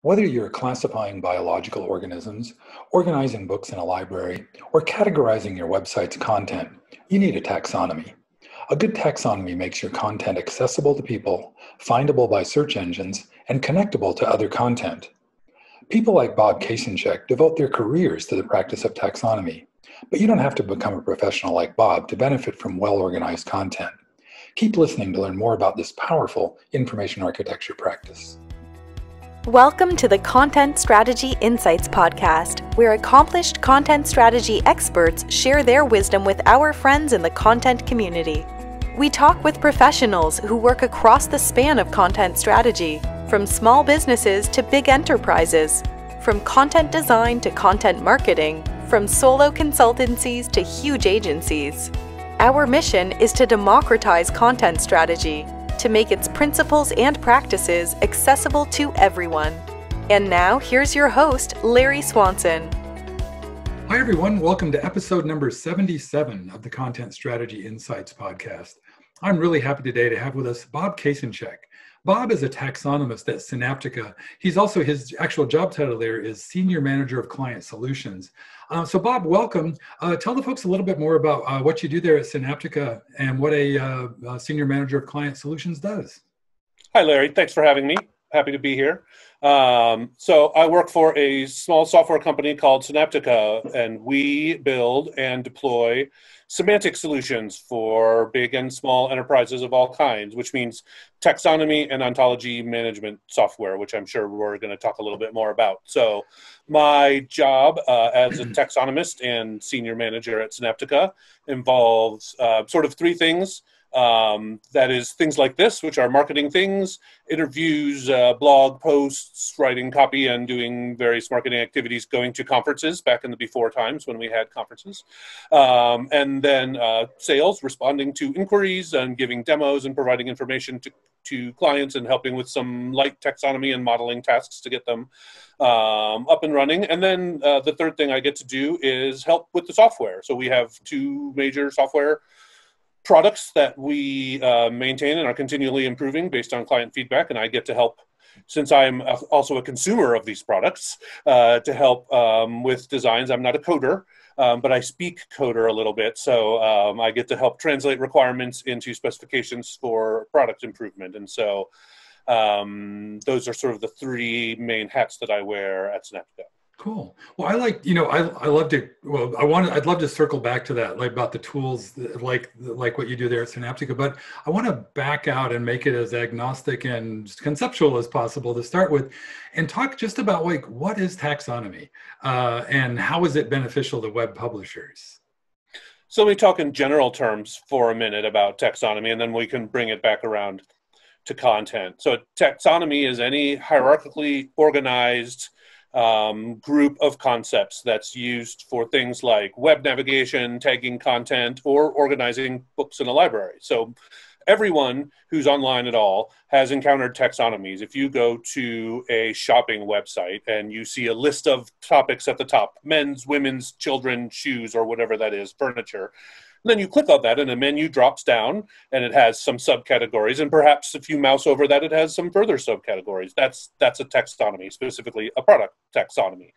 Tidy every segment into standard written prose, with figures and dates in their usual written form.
Whether you're classifying biological organisms, organizing books in a library, or categorizing your website's content, you need a taxonomy. A good taxonomy makes your content accessible to people, findable by search engines, and connectable to other content. People like Bob Kasenchak devote their careers to the practice of taxonomy, but you don't have to become a professional like Bob to benefit from well-organized content. Keep listening to learn more about this powerful information architecture practice. Welcome to the Content Strategy Insights podcast, where accomplished content strategy experts share their wisdom with our friends in the content community. We talk with professionals who work across the span of content strategy, from small businesses to big enterprises, from content design to content marketing, from solo consultancies to huge agencies. Our mission is to democratize content strategy, to make its principles and practices accessible to everyone. And now, here's your host, Larry Swanson. Hi, everyone. Welcome to episode number 77 of the Content Strategy Insights podcast. I'm really happy today to have with us Bob Kasenchak. Bob is a taxonomist at Synaptica. He's also, his actual job title there is Senior Manager of Client Solutions. So Bob, welcome. Tell the folks a little bit more about what you do there at Synaptica and what a Senior Manager of Client Solutions does. Hi, Larry. Thanks for having me. Happy to be here. So I work for a small software company called Synaptica, and we build and deploy semantic solutions for big and small enterprises of all kinds, which means taxonomy and ontology management software, which I'm sure we're going to talk a little bit more about. So my job as a taxonomist and senior manager at Synaptica involves sort of three things. That is things like this, which are marketing things, interviews, blog posts, writing copy, and doing various marketing activities, going to conferences back in the before times when we had conferences. And then sales, responding to inquiries and giving demos and providing information to clients and helping with some light taxonomy and modeling tasks to get them up and running. And then the third thing I get to do is help with the software. So we have two major software products that we maintain and are continually improving based on client feedback, and I get to help, since I'm also a consumer of these products, to help with designs. I'm not a coder, but I speak coder a little bit, so I get to help translate requirements into specifications for product improvement, and so those are sort of the three main hats that I wear at Snapchat. Cool. Well, I'd love to circle back to that, like about the tools, like what you do there at Synaptica, but I want to back out and make it as agnostic and conceptual as possible to start with, and talk just about like, what is taxonomy and how is it beneficial to web publishers? So let me talk in general terms for a minute about taxonomy, and then we can bring it back around to content. So taxonomy is any hierarchically organized group of concepts that's used for things like web navigation, tagging content, or organizing books in a library. So everyone who's online at all has encountered taxonomies. If you go to a shopping website and you see a list of topics at the top, men's, women's, children, shoes, or whatever that is, furniture, and then you click on that and a menu drops down and it has some subcategories, and perhaps if you mouse over that, it has some further subcategories. That's a taxonomy, specifically a product taxonomy.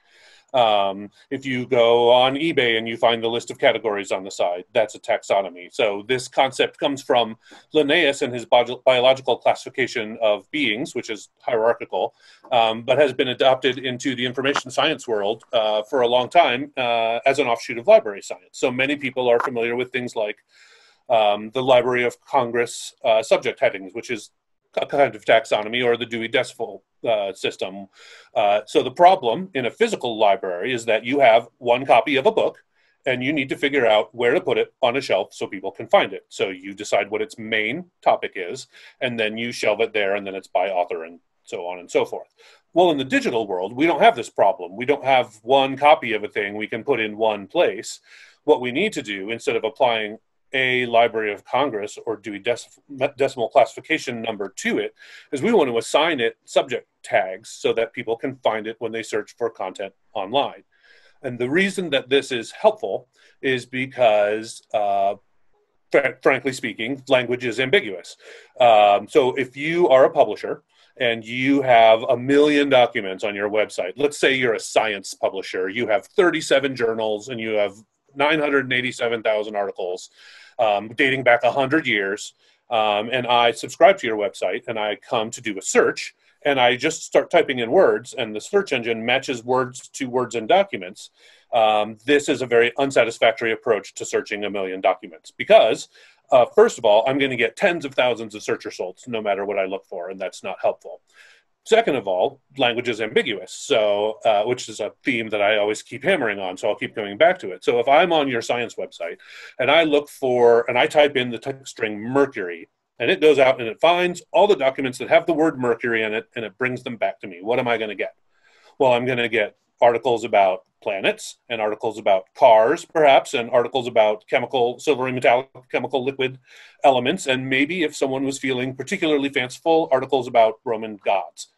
If you go on eBay and you find the list of categories on the side, that's a taxonomy. So this concept comes from Linnaeus and his biological classification of beings, which is hierarchical, but has been adopted into the information science world for a long time as an offshoot of library science. So many people are familiar with things like the Library of Congress subject headings, which is a kind of taxonomy, or the Dewey Decimal System. So the problem in a physical library is that you have one copy of a book and you need to figure out where to put it on a shelf so people can find it. So you decide what its main topic is, and then you shelve it there, and then it's by author and so on and so forth. Well, in the digital world, we don't have this problem. We don't have one copy of a thing we can put in one place. What we need to do, instead of applying a Library of Congress or Dewey Decimal Classification number to it, is we want to assign it subject tags so that people can find it when they search for content online. And the reason that this is helpful is because, frankly speaking, language is ambiguous. So if you are a publisher and you have 1 million documents on your website. Let's say you're a science publisher. You have 37 journals and you have 987,000 articles dating back 100 years. And I subscribe to your website and I come to do a search and I just start typing in words and the search engine matches words to words in documents. This is a very unsatisfactory approach to searching 1 million documents because first of all, I'm going to get tens of thousands of search results no matter what I look for, and that's not helpful. Second of all, language is ambiguous, so which is a theme that I always keep hammering on, so I'll keep coming back to it. So if I'm on your science website and I look for, and I type in the text string mercury, and it goes out and it finds all the documents that have the word mercury in it, and it brings them back to me. What am I going to get? Well, I'm going to get articles about planets and articles about cars, perhaps, and articles about chemical, silvery metallic chemical liquid elements, and maybe if someone was feeling particularly fanciful, articles about Roman gods.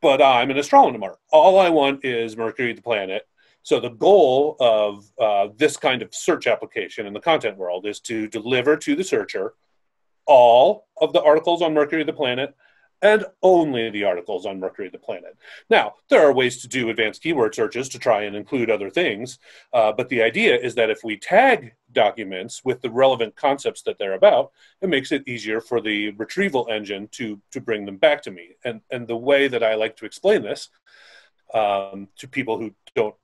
But I'm an astronomer. All I want is Mercury, the planet. So the goal of this kind of search application in the content world is to deliver to the searcher all of the articles on Mercury, the planet, and only the articles on Mercury, the planet. Now, there are ways to do advanced keyword searches to try and include other things, but the idea is that if we tag documents with the relevant concepts that they're about, it makes it easier for the retrieval engine to bring them back to me. And the way that I like to explain this to people who don't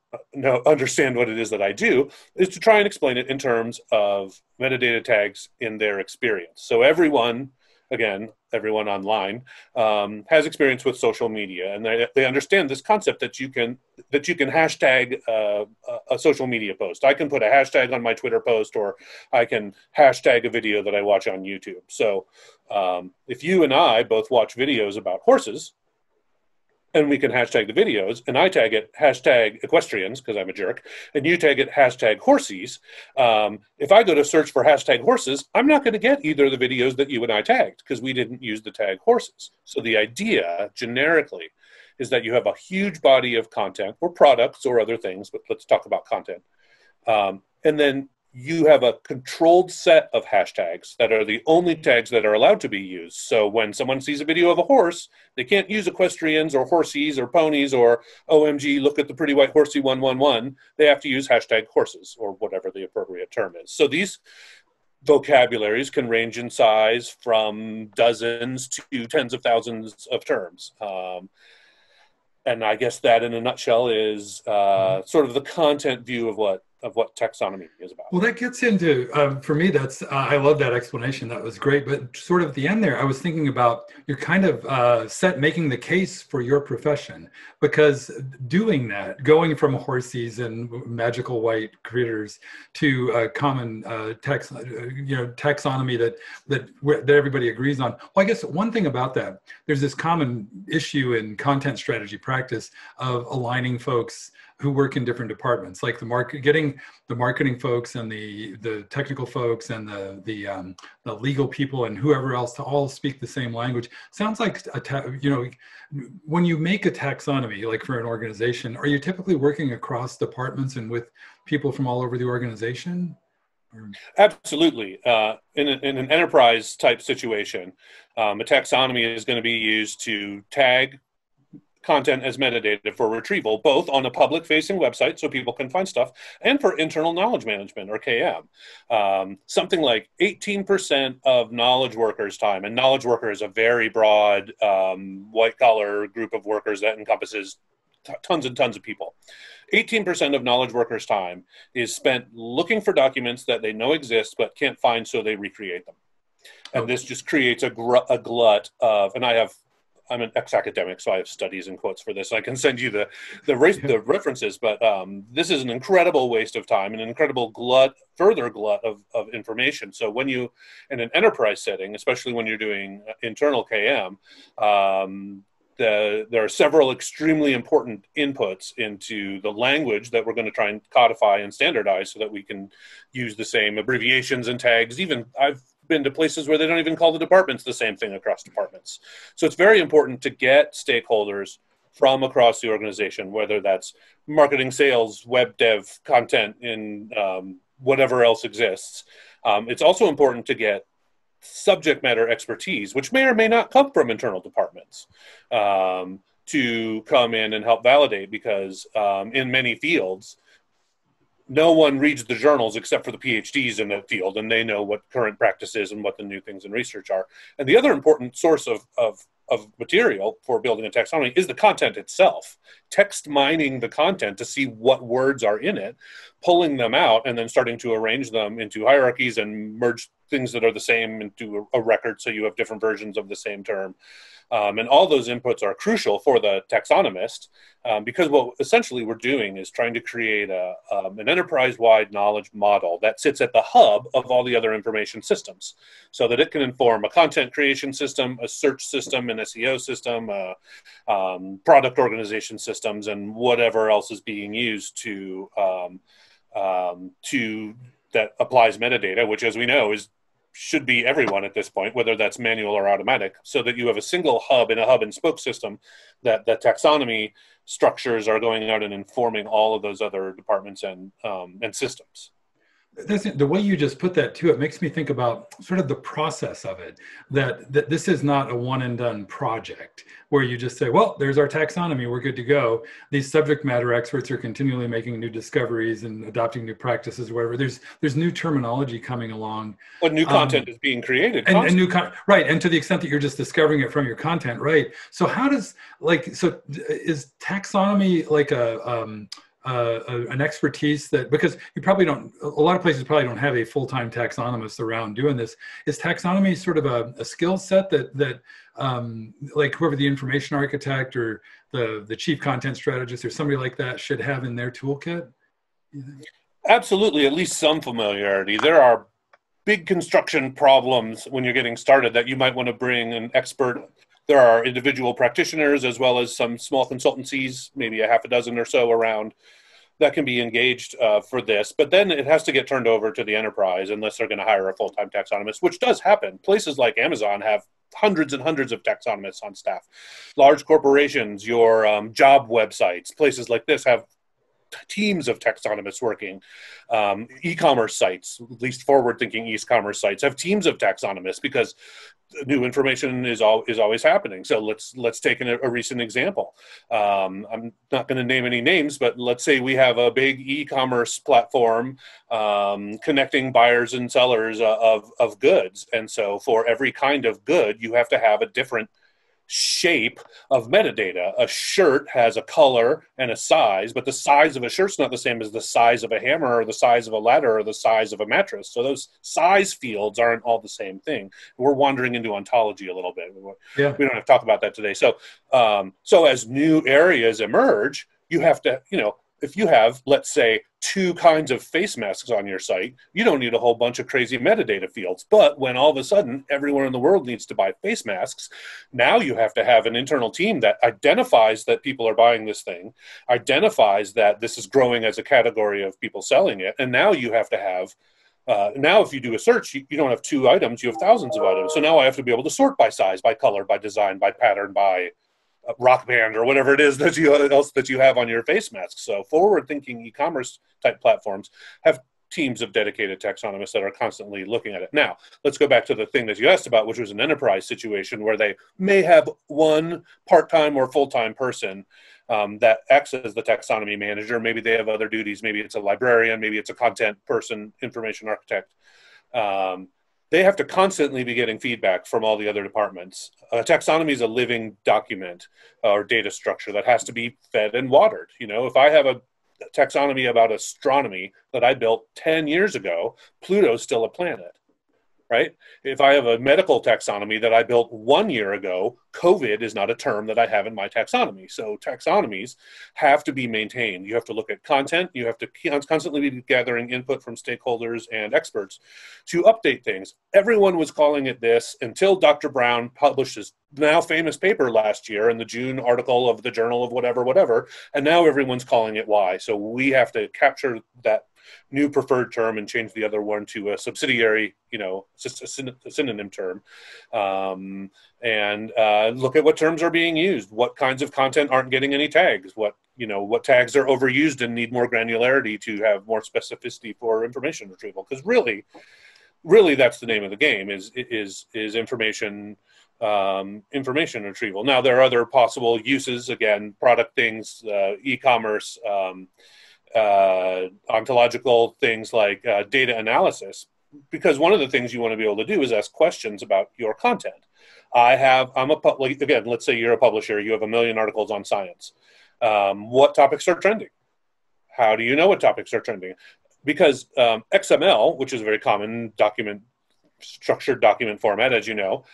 understand what it is that I do is to try and explain it in terms of metadata tags in their experience. So everyone online has experience with social media, and they understand this concept that you can hashtag a social media post. I can put a hashtag on my Twitter post, or I can hashtag a video that I watch on YouTube. So if you and I both watch videos about horses, and we can hashtag the videos, and I tag it hashtag equestrians, because I'm a jerk, and you tag it hashtag horsies. If I go to search for hashtag horses, I'm not going to get either of the videos that you and I tagged, because we didn't use the tag horses. So the idea, generically, is that you have a huge body of content, or products, or other things, but let's talk about content. And then you have a controlled set of hashtags that are the only tags that are allowed to be used. So when someone sees a video of a horse, they can't use equestrians or horsies or ponies or OMG, look at the pretty white horsey 111. They have to use hashtag horses or whatever the appropriate term is. So these vocabularies can range in size from dozens to tens of thousands of terms. And I guess that in a nutshell is sort of the content view of what taxonomy is about. Well, that gets into, for me, that's, I love that explanation. That was great. But sort of at the end there, I was thinking about you're kind of making the case for your profession, because doing that, going from horsies and magical white critters to common taxonomy that everybody agrees on. Well, I guess one thing about that, there's this common issue in content strategy practice of aligning folks who work in different departments, like getting the marketing folks and the technical folks and the legal people and whoever else to all speak the same language. Sounds like when you make a taxonomy, like for an organization, are you typically working across departments and with people from all over the organization? Absolutely. In an enterprise type situation, a taxonomy is going to be used to tag content as metadata for retrieval, both on a public-facing website so people can find stuff, and for internal knowledge management, or KM. Something like 18% of knowledge workers' time, and knowledge worker is a very broad white-collar group of workers that encompasses tons and tons of people. 18% of knowledge workers' time is spent looking for documents that they know exist but can't find, so they recreate them. And this just creates a glut of, and I'm an ex-academic, so I have studies and quotes for this. I can send you the references, but this is an incredible waste of time and an incredible further glut of information. So when you, in an enterprise setting, especially when you're doing internal KM, there are several extremely important inputs into the language that we're going to try and codify and standardize so that we can use the same abbreviations and tags. Even I've been to places where they don't even call the departments the same thing across departments. So it's very important to get stakeholders from across the organization, whether that's marketing, sales, web dev, content, and whatever else exists. It's also important to get subject matter expertise, which may or may not come from internal departments, to come in and help validate, because in many fields, no one reads the journals except for the PhDs in the field, and they know what current practice is and what the new things in research are. And the other important source of material for building a taxonomy is the content itself. Text mining the content to see what words are in it, pulling them out, and then starting to arrange them into hierarchies and merge things that are the same into a record so you have different versions of the same term. And all those inputs are crucial for the taxonomist, because what essentially we're doing is trying to create an enterprise-wide knowledge model that sits at the hub of all the other information systems, so that it can inform a content creation system, a search system, an SEO system, product organization systems, and whatever else is being used to that applies metadata, which, as we know, should be everyone at this point, whether that's manual or automatic, so that you have a single hub in a hub and spoke system, that the taxonomy structures are going out and informing all of those other departments and systems. The way you just put that too, it makes me think about sort of the process of it, that this is not a one and done project where you just say, well, there's our taxonomy, we're good to go. These subject matter experts are continually making new discoveries and adopting new practices or whatever. There's new terminology coming along. But new content is being created. And right. And to the extent that you're just discovering it from your content, right? So is taxonomy like an expertise that, because you probably don't, a lot of places probably don't have a full-time taxonomist around doing this. Is taxonomy sort of a skill set that like whoever the information architect or the chief content strategist or somebody like that should have in their toolkit? Absolutely, at least some familiarity. There are big construction problems when you're getting started that you might want to bring an expert. There are individual practitioners as well as some small consultancies, maybe a half a dozen or so around, that can be engaged for this. But then it has to get turned over to the enterprise unless they're going to hire a full-time taxonomist, which does happen. Places like Amazon have hundreds and hundreds of taxonomists on staff. Large corporations, your job websites, places like this have teams of taxonomists working. E-commerce sites, at least forward-thinking e-commerce sites, have teams of taxonomists because new information is always happening. So let's take a recent example. I'm not going to name any names, but let's say we have a big e-commerce platform connecting buyers and sellers of goods. And so for every kind of good, you have to have a different shape of metadata. A shirt has a color and a size, but the size of a shirt's not the same as the size of a hammer or the size of a ladder or the size of a mattress. So those size fields aren't all the same thing. We're wandering into ontology a little bit. Yeah. We don't have to talk about that today. So, so as new areas emerge, you have to, if you have, let's say, 2 kinds of face masks on your site, you don't need a whole bunch of crazy metadata fields. But when all of a sudden everyone in the world needs to buy face masks, now you have to have an internal team that identifies that people are buying this thing, identifies that this is growing as a category of people selling it, and now you have to have now if you do a search, you don't have 2 items, you have thousands of items. So now I have to be able to sort by size, by color, by design, by pattern, by rock band, or whatever it is that you have on your face mask. So forward-thinking e-commerce type platforms have teams of dedicated taxonomists that are constantly looking at it. Now, let's go back to the thing that you asked about, which was an enterprise situation where they may have one part-time or full-time person that acts as the taxonomy manager. Maybe they have other duties. Maybe it's a librarian. Maybe it's a content person, information architect. They have to constantly be getting feedback from all the other departments. Taxonomy is a living document or data structure that has to be fed and watered. If I have a taxonomy about astronomy that I built 10 years ago, Pluto's still a planet, right? If I have a medical taxonomy that I built 1 year ago, COVID is not a term that I have in my taxonomy. So taxonomies have to be maintained. You have to look at content. You have to constantly be gathering input from stakeholders and experts to update things. Everyone was calling it this until Dr. Brown published his now famous paper last year in the June article of the Journal of whatever, and now everyone's calling it Y. So we have to capture that new preferred term and change the other one to a subsidiary, just a synonym term, and look at what terms are being used, what kinds of content aren't getting any tags, what tags are overused and need more granularity to have more specificity for information retrieval. Because really, really that's the name of the game, is information, information retrieval. Now, there are other possible uses, again, product things, e-commerce, ontological things like data analysis, because one of the things you want to be able to do is ask questions about your content. Again, let's say you're a publisher, you have 1 million articles on science. What topics are trending? How do you know what topics are trending? Because XML, which is a very common structured document format, as you know,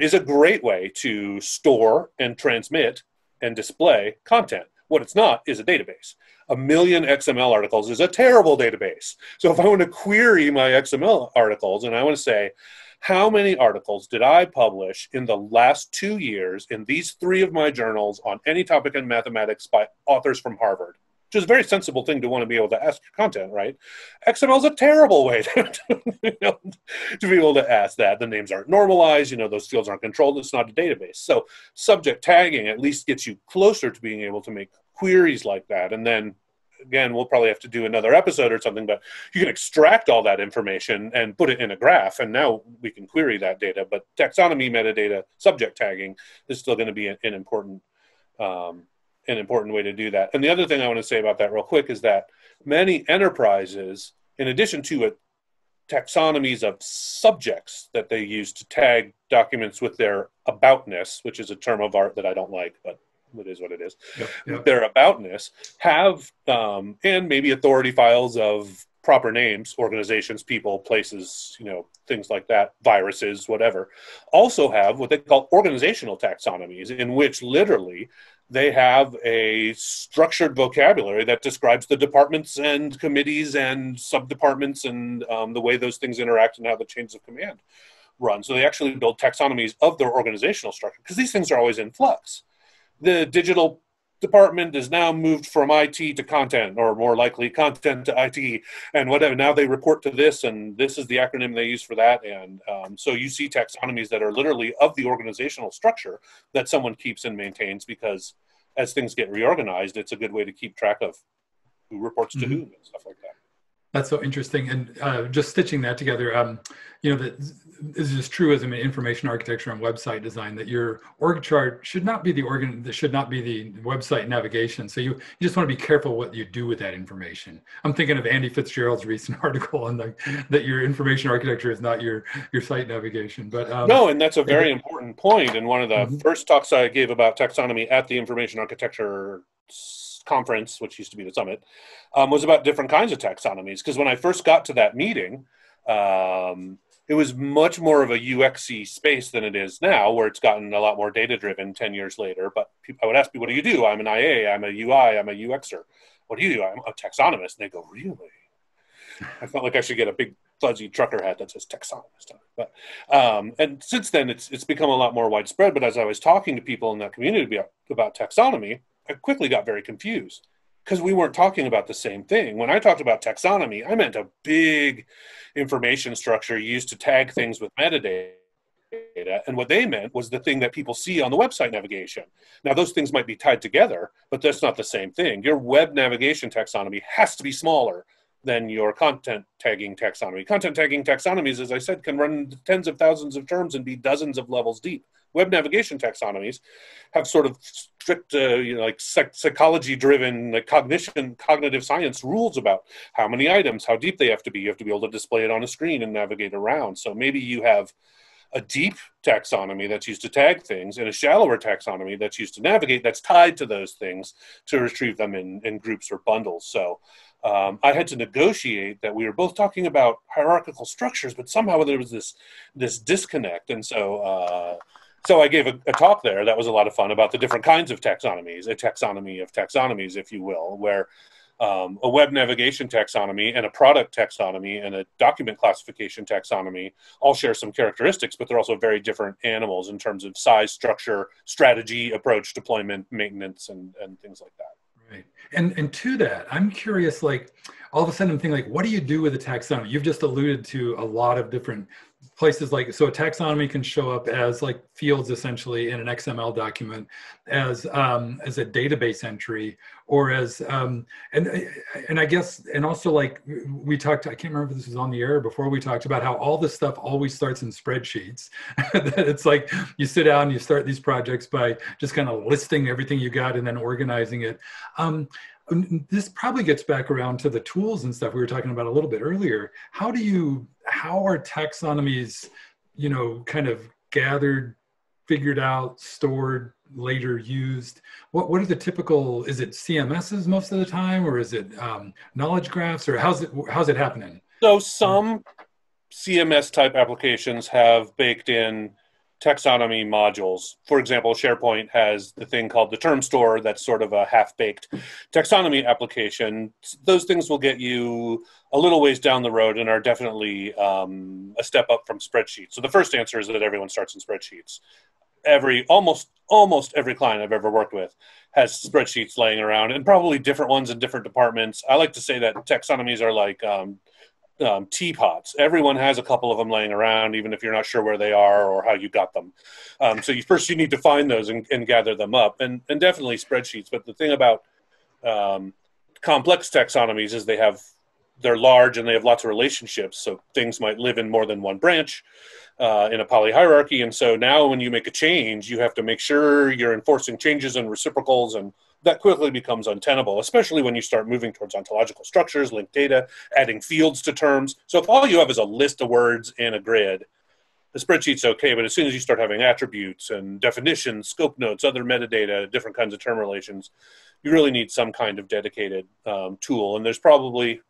is a great way to store and transmit and display content. What it's not is a database. 1 million XML articles is a terrible database. So if I want to query my XML articles and I want to say, how many articles did I publish in the last 2 years in these 3 of my journals on any topic in mathematics by authors from Harvard? Which is a very sensible thing to want to be able to ask your content, right? XML is a terrible way to be able to ask that. The names aren't normalized, those fields aren't controlled, it's not a database. So subject tagging at least gets you closer to being able to make queries like that. And then, again, we'll probably have to do another episode or something, but you can extract all that information and put it in a graph, and now we can query that data. But taxonomy, metadata, subject tagging is still going to be an important way to do that. And the other thing I want to say about that real quick is that many enterprises, in addition to taxonomies of subjects that they use to tag documents with their aboutness, which is a term of art that I don't like, but it is what it is. Yep. Their aboutness have, and maybe authority files of proper names, organizations, people, places, things like that, viruses, whatever, also have what they call organizational taxonomies, in which literally they have a structured vocabulary that describes the departments and committees and subdepartments and the way those things interact and how the chains of command run. So they actually build taxonomies of their organizational structure, because these things are always in flux. The digital department is now moved from IT to content, or more likely content to IT, and whatever. Now they report to this, and this is the acronym they use for that. And so you see taxonomies that are literally of the organizational structure that someone keeps and maintains, because as things get reorganized, it's a good way to keep track of who reports to whom and stuff like that. That's so interesting. And just stitching that together, that is as true as information architecture and website design, that your org chart should not be the website navigation. So you just want to be careful what you do with that information. I'm thinking of Andy Fitzgerald's recent article on that your information architecture is not your site navigation. But no, and that's a very important point. And one of the first talks I gave about taxonomy at the information architecture conference, which used to be the summit, was about different kinds of taxonomies. Because when I first got to that meeting, it was much more of a UX-y space than it is now, where it's gotten a lot more data-driven 10 years later. But I would ask people, what do you do? I'm an IA, I'm a UI, I'm a UXer. What do you do? I'm a taxonomist. And they go, really? I felt like I should get a big fuzzy trucker hat that says taxonomist on it. But, and since then, it's become a lot more widespread. But as I was talking to people in that community about taxonomy, I quickly got very confused, because we weren't talking about the same thing. When I talked about taxonomy, I meant a big information structure used to tag things with metadata. And what they meant was the thing that people see on the website navigation. Now, those things might be tied together, but that's not the same thing. Your web navigation taxonomy has to be smaller than your content tagging taxonomy. Content tagging taxonomies, as I said, can run tens of thousands of terms and be dozens of levels deep. Web navigation taxonomies have sort of strict, psychology-driven, cognitive science rules about how many items, how deep they have to be. You have to be able to display it on a screen and navigate around. So maybe you have a deep taxonomy that's used to tag things and a shallower taxonomy that's used to navigate, that's tied to those things to retrieve them in groups or bundles. So I had to negotiate that we were both talking about hierarchical structures, but somehow there was this disconnect. And so I gave a talk there that was a lot of fun about the different kinds of taxonomies, a taxonomy of taxonomies, if you will, where a web navigation taxonomy and a product taxonomy and a document classification taxonomy all share some characteristics, but they're also very different animals in terms of size, structure, strategy, approach, deployment, maintenance, and things like that. Right. And to that, I'm curious, all of a sudden I'm thinking, what do you do with a taxonomy? You've just alluded to a lot of different places like, so a taxonomy can show up as like fields essentially in an XML document, as a database entry, or as and I guess, and also like we talked, I can't remember if this was on the air before, we talked about how all this stuff always starts in spreadsheets. That it's like you sit down and you start these projects by just kind of listing everything you got and then organizing it. This probably gets back around to the tools and stuff we were talking about a little bit earlier. How are taxonomies, kind of gathered, figured out, stored, later used? What are the typical, is it CMSs most of the time, or is it knowledge graphs, or how's it happening? So some CMS type applications have baked in taxonomy modules. For example, SharePoint has the thing called the term store that's sort of a half-baked taxonomy application. Those things will get you a little ways down the road and are definitely a step up from spreadsheets. So the first answer is that everyone starts in spreadsheets. Almost every client I've ever worked with has spreadsheets laying around, and probably different ones in different departments. I like to say that taxonomies are like teapots. Everyone has a couple of them laying around, even if you're not sure where they are or how you got them. So you need to find those and gather them up, and definitely spreadsheets. But the thing about complex taxonomies is they're large and they have lots of relationships. So things might live in more than one branch in a polyhierarchy. And so now when you make a change, you have to make sure you're enforcing changes and reciprocals, and that quickly becomes untenable, especially when you start moving towards ontological structures, linked data, adding fields to terms. So if all you have is a list of words in a grid, the spreadsheet's okay, but as soon as you start having attributes and definitions, scope notes, other metadata, different kinds of term relations, you really need some kind of dedicated tool. And there's probably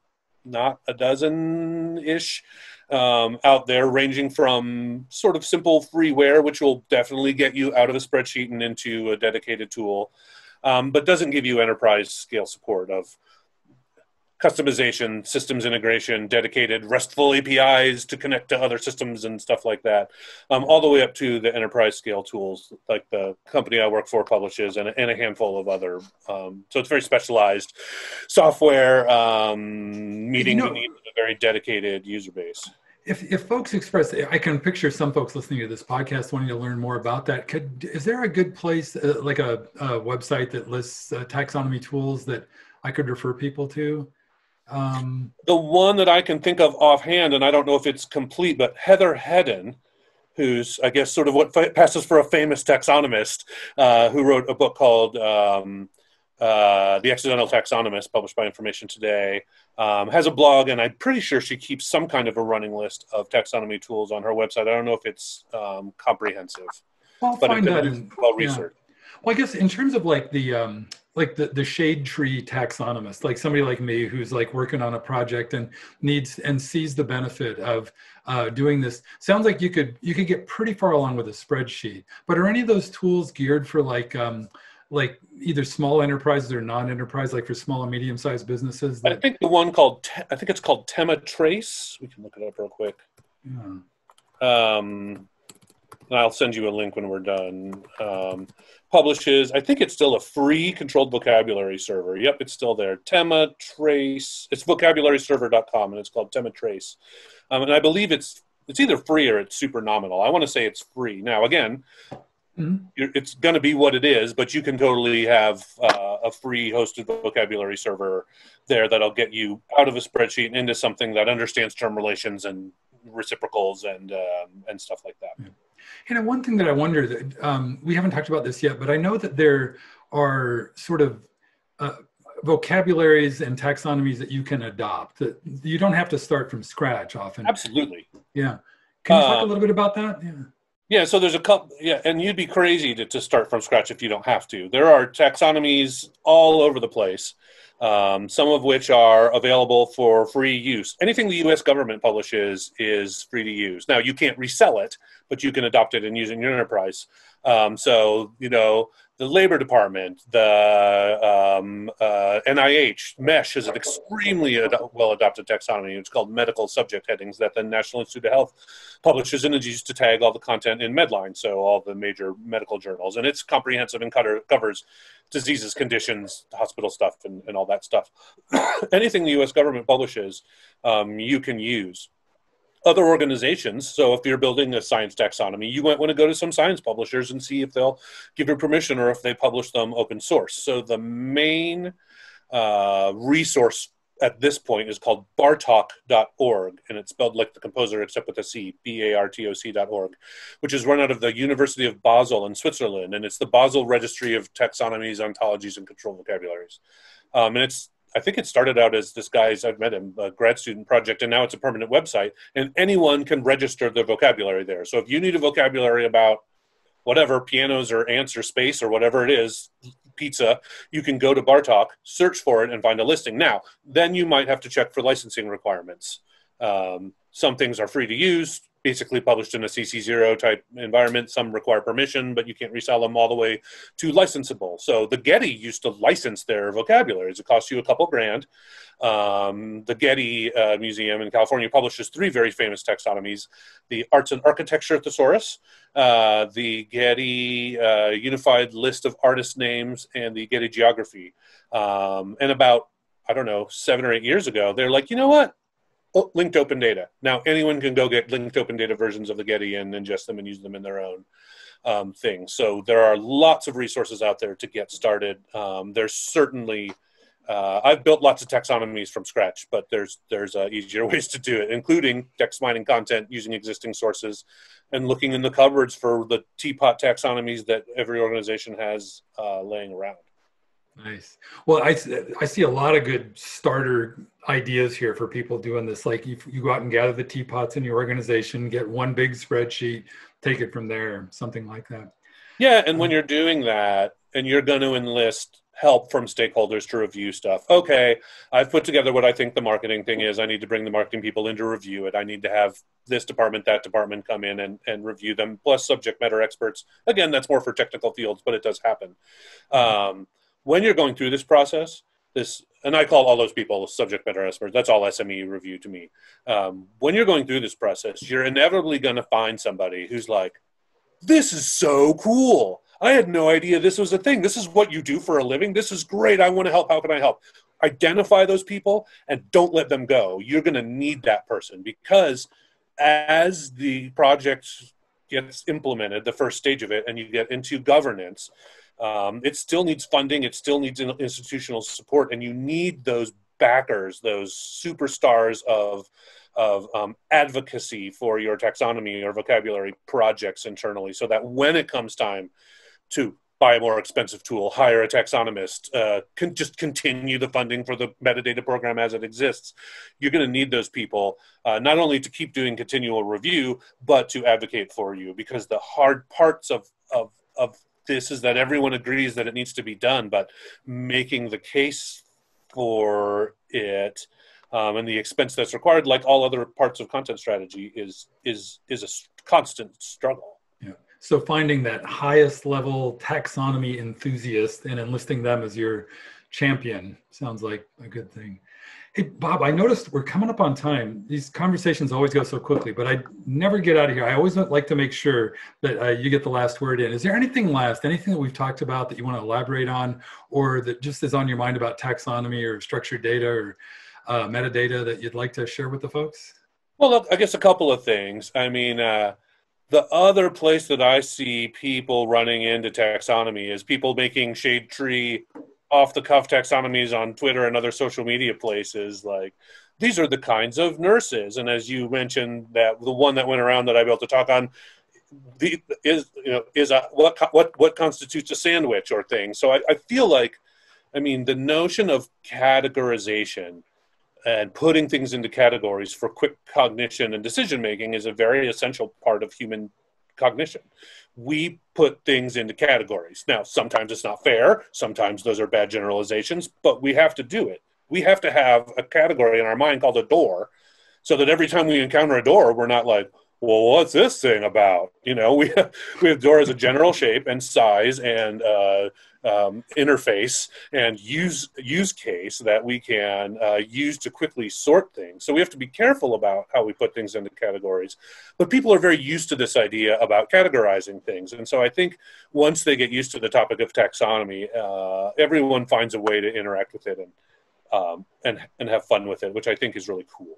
not a dozen-ish out there, ranging from sort of simple freeware, which will definitely get you out of a spreadsheet and into a dedicated tool, but doesn't give you enterprise scale support of customization, systems integration, dedicated RESTful APIs to connect to other systems and stuff like that, all the way up to the enterprise scale tools like the company I work for publishes, and a handful of other. So it's very specialized software, meeting the needs of a very dedicated user base. If folks express, I can picture some folks listening to this podcast wanting to learn more about that. Is there a good place, like a website that lists taxonomy tools that I could refer people to? The one that I can think of offhand, and I don't know if it's complete, but Heather Hadden, who's, I guess, sort of what passes for a famous taxonomist, who wrote a book called The Accidental Taxonomist, published by Information Today, has a blog, and I'm pretty sure she keeps some kind of a running list of taxonomy tools on her website. I don't know if it's comprehensive, I'll but find that it's well researched. Yeah. Well, I guess in terms of like the shade tree taxonomist, like somebody like me who's like working on a project and needs and sees the benefit of doing this, sounds like you could get pretty far along with a spreadsheet. But are any of those tools geared for like either small enterprises or non-enterprise, like for small and medium-sized businesses? I think the one called, I think it's called Trace. We can look it up real quick. Yeah. I'll send you a link when we're done. Publishes, I think it's still a free controlled vocabulary server. Yep, it's still there. Trace. It's vocabularyserver.com, and it's called Trace. And I believe it's either free or it's super nominal. I want to say it's free. Now, again, it's going to be what it is, but you can totally have a free hosted vocabulary server there that'll get you out of a spreadsheet and into something that understands term relations and reciprocals and stuff like that. And one thing that I wonder that we haven't talked about this yet, but I know that there are sort of vocabularies and taxonomies that you can adopt. That you don't have to start from scratch often. Absolutely. Yeah. Can you talk a little bit about that? Yeah. Yeah, so there's a couple, and you'd be crazy to start from scratch if you don't have to. There are taxonomies all over the place, some of which are available for free use. Anything the U.S. government publishes is free to use. Now, you can't resell it, but you can adopt it and use it in your enterprise. So, the Labor Department, the NIH, MESH is an extremely well-adopted taxonomy. It's called medical subject headings that the National Institute of Health publishes and is used to tag all the content in Medline, so all the major medical journals. And it's comprehensive and covers diseases, conditions, hospital stuff, and all that stuff. Anything the U.S. government publishes, you can use. other organizations. So if you're building a science taxonomy, you might want to go to some science publishers and see if they'll give you permission or if they publish them open source. So the main resource at this point is called bartok.org, and it's spelled like the composer except with a C, bartok.org, which is run out of the University of Basel in Switzerland, and it's the Basel Registry of Taxonomies, Ontologies, and Control Vocabularies. And I think it started out as this guy's, I've met him, a grad student project, and now it's a permanent website, and anyone can register their vocabulary there. So if you need a vocabulary about whatever, pianos or ants or space or whatever it is, pizza, you can go to Bartok, search for it, and find a listing. Now, then you might have to check for licensing requirements. Some things are free to use, basically published in a CC0 type environment. Some require permission, but you can't resell them all the way to licensable. So the Getty used to license their vocabularies. It costs you a couple grand. The Getty Museum in California publishes 3 very famous taxonomies: the Arts and Architecture Thesaurus, the Getty Unified List of Artist Names, and the Getty Geography. And about, I don't know, 7 or 8 years ago, they're like, you know what? Oh, linked open data. Now anyone can go get linked open data versions of the Getty and ingest them and use them in their own thing. So there are lots of resources out there to get started. There's certainly, I've built lots of taxonomies from scratch, but there's easier ways to do it, including text mining content using existing sources and looking in the cupboards for the teapot taxonomies that every organization has laying around. Nice. Well, I see a lot of good starter ideas here for people doing this. Like you go out and gather the teapots in your organization, get one big spreadsheet, take it from there, something like that. Yeah, and when you're doing that and you're going to enlist help from stakeholders to review stuff, okay, I've put together what I think the marketing thing is. I need to bring the marketing people in to review it. I need to have this department, that department come in and review them, plus subject matter experts. Again, that's more for technical fields, but it does happen. When you're going through this process, and I call all those people subject matter experts, that's all SME review to me. When you're going through this process, you're inevitably going to find somebody who's like, this is so cool. I had no idea this was a thing. This is what you do for a living. This is great. I want to help. How can I help? Identify those people and don't let them go. You're going to need that person, because as the project gets implemented, the first stage of it, and you get into governance, it still needs funding. It still needs institutional support, and you need those backers, those superstars of advocacy for your taxonomy or vocabulary projects internally, so that when it comes time to buy a more expensive tool, hire a taxonomist, can just continue the funding for the metadata program as it exists, you're going to need those people, not only to keep doing continual review, but to advocate for you, because the hard parts of this is that everyone agrees that it needs to be done, but making the case for it and the expense that's required, like all other parts of content strategy, is a constant struggle. Yeah. So finding that highest level taxonomy enthusiast and enlisting them as your champion sounds like a good thing. Hey, Bob, I noticed we're coming up on time. These conversations always go so quickly, but I never get out of here. I always like to make sure that you get the last word in. Is there anything that we've talked about that you want to elaborate on, or that just is on your mind about taxonomy or structured data or metadata that you'd like to share with the folks? Well, look, I guess a couple of things. I mean, the other place that I see people running into taxonomy is people making shade tree off-the-cuff taxonomies on Twitter and other social media places. Like, these are the kinds of nurses. And as you mentioned, that the one that went around that I able to talk on what constitutes a sandwich or thing. So I feel like, I mean, the notion of categorization and putting things into categories for quick cognition and decision-making is a very essential part of human cognition. We put things into categories. Now, sometimes it's not fair. Sometimes those are bad generalizations, but we have to do it. We have to have a category in our mind called a door, so that every time we encounter a door, we're not like, well, what's this thing about? You know, we have door as a general shape and size and interface and use case that we can use to quickly sort things. So we have to be careful about how we put things into categories. But people are very used to this idea about categorizing things. And so I think once they get used to the topic of taxonomy, everyone finds a way to interact with it and have fun with it, which I think is really cool.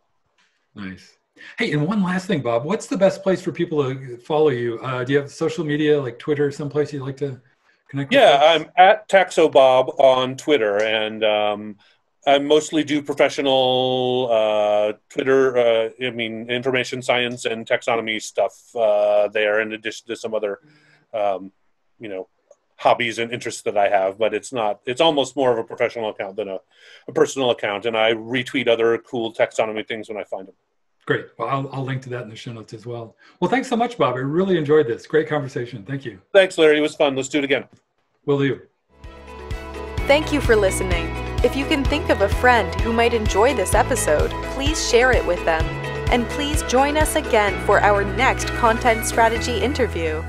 Nice. Hey, and one last thing, Bob. What's the best place for people to follow you? Do you have social media like Twitter, someplace you'd like to connect with Yeah, folks? I'm at TaxoBob on Twitter, and I mostly do professional Twitter, information science and taxonomy stuff there, in addition to some other, um, you know, hobbies and interests that I have. But it's almost more of a professional account than a personal account, and I retweet other cool taxonomy things when I find them. Great. Well, I'll link to that in the show notes as well. Well, thanks so much, Bob. I really enjoyed this. Great conversation. Thank you. Thanks, Larry. It was fun. Let's do it again. Will do. Thank you for listening. If you can think of a friend who might enjoy this episode, please share it with them. And please join us again for our next content strategy interview.